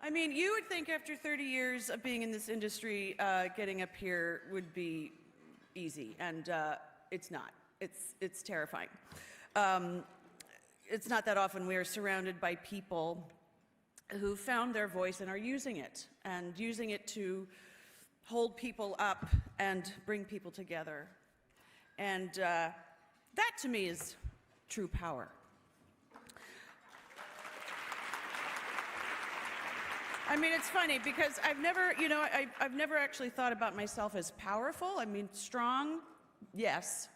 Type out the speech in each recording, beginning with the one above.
I mean, you would think after 30 years of being in this industry, getting up here would be easy, and it's not. It's terrifying. It's not that often we are surrounded by people who found their voice and are using it to hold people up and bring people together. And that to me is true power. I mean, it's funny because I've never actually thought about myself as powerful. I mean, strong, yes.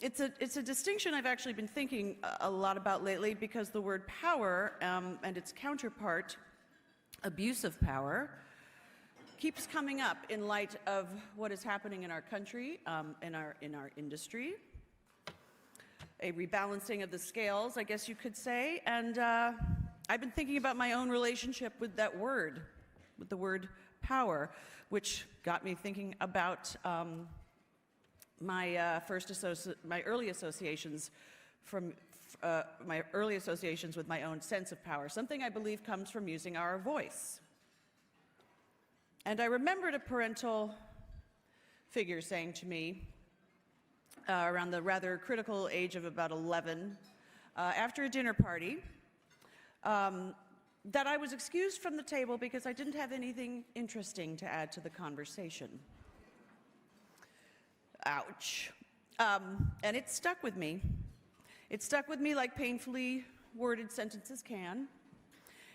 It's a distinction I've actually been thinking a lot about lately because the word power and its counterpart, abuse of power, keeps coming up in light of what is happening in our country, in our industry. A rebalancing of the scales, I guess you could say, and I've been thinking about my own relationship with that word, with the word power, which got me thinking about my early associations with my own sense of power, something I believe comes from using our voice. And I remembered a parental figure saying to me, around the rather critical age of about 11, after a dinner party, that I was excused from the table because I didn't have anything interesting to add to the conversation. Ouch. And it stuck with me. It stuck with me like painfully worded sentences can.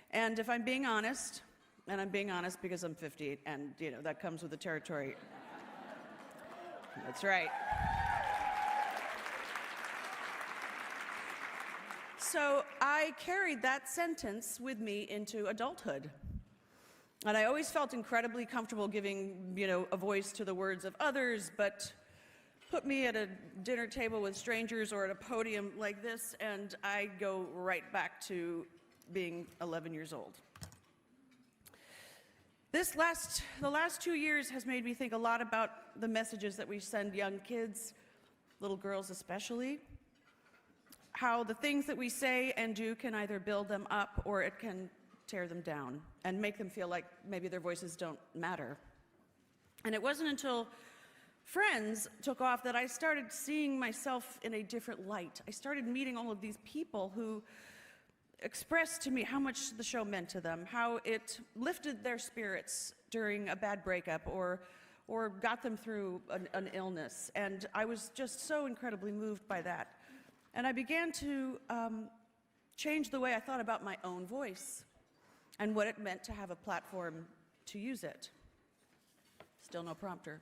And if I'm being honest, and I'm being honest because I'm 50, and that comes with the territory. That's right. So I carried that sentence with me into adulthood. And I always felt incredibly comfortable giving, a voice to the words of others, but put me at a dinner table with strangers or at a podium like this, and I go right back to being 11 years old. The last 2 years has made me think a lot about the messages that we send young kids, little girls especially, how the things that we say and do can either build them up or it can tear them down and make them feel like maybe their voices don't matter. And it wasn't until Friends took off that I started seeing myself in a different light. I started meeting all of these people who expressed to me how much the show meant to them, how it lifted their spirits during a bad breakup or got them through an illness. And I was just so incredibly moved by that. And I began to change the way I thought about my own voice and what it meant to have a platform to use it. Still no prompter.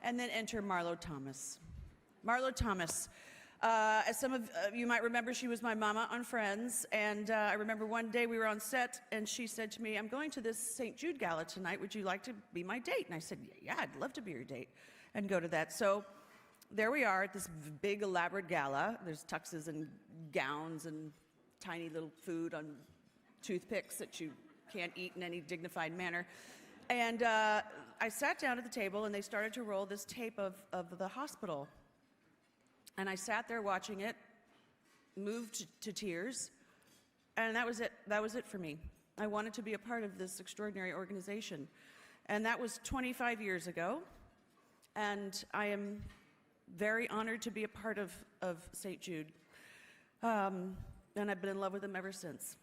And then enter Marlo Thomas. Marlo Thomas, as some of you might remember, she was my mama on Friends, and I remember one day we were on set, and she said to me, "I'm going to this St. Jude gala tonight. Would you like to be my date?" And I said, "Yeah, I'd love to be your date," and go to that. So there we are at this big, elaborate gala. There's tuxes and gowns and tiny little food on toothpicks that you can't eat in any dignified manner. And I sat down at the table, and they started to roll this tape of the hospital. And I sat there watching it, moved to tears, and that was it. That was it for me. I wanted to be a part of this extraordinary organization. And that was 25 years ago, and I am very honored to be a part of St. Jude. And I've been in love with them ever since.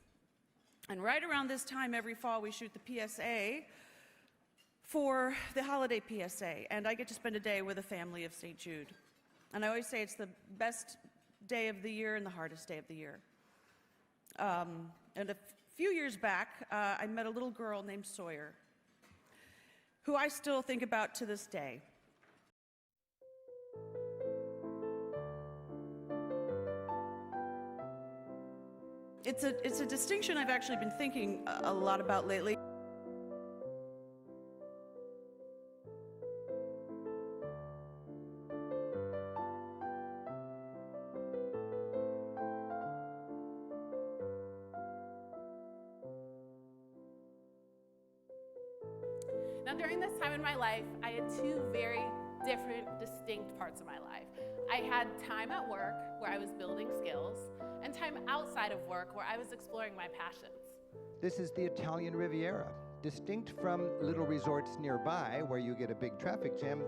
And right around this time, every fall, we shoot the PSA for the holiday PSA, and I get to spend a day with a family of St. Jude. And I always say it's the best day of the year and the hardest day of the year. And a few years back, I met a little girl named Sawyer, who I still think about to this day. It's a distinction I've actually been thinking a lot about lately. Now, during this time in my life, I had two very different, distinct parts of my life. I had time at work where I was building skills, and time outside of work where I was exploring my passions. This is the Italian Riviera. Distinct from little resorts nearby where you get a big traffic jam,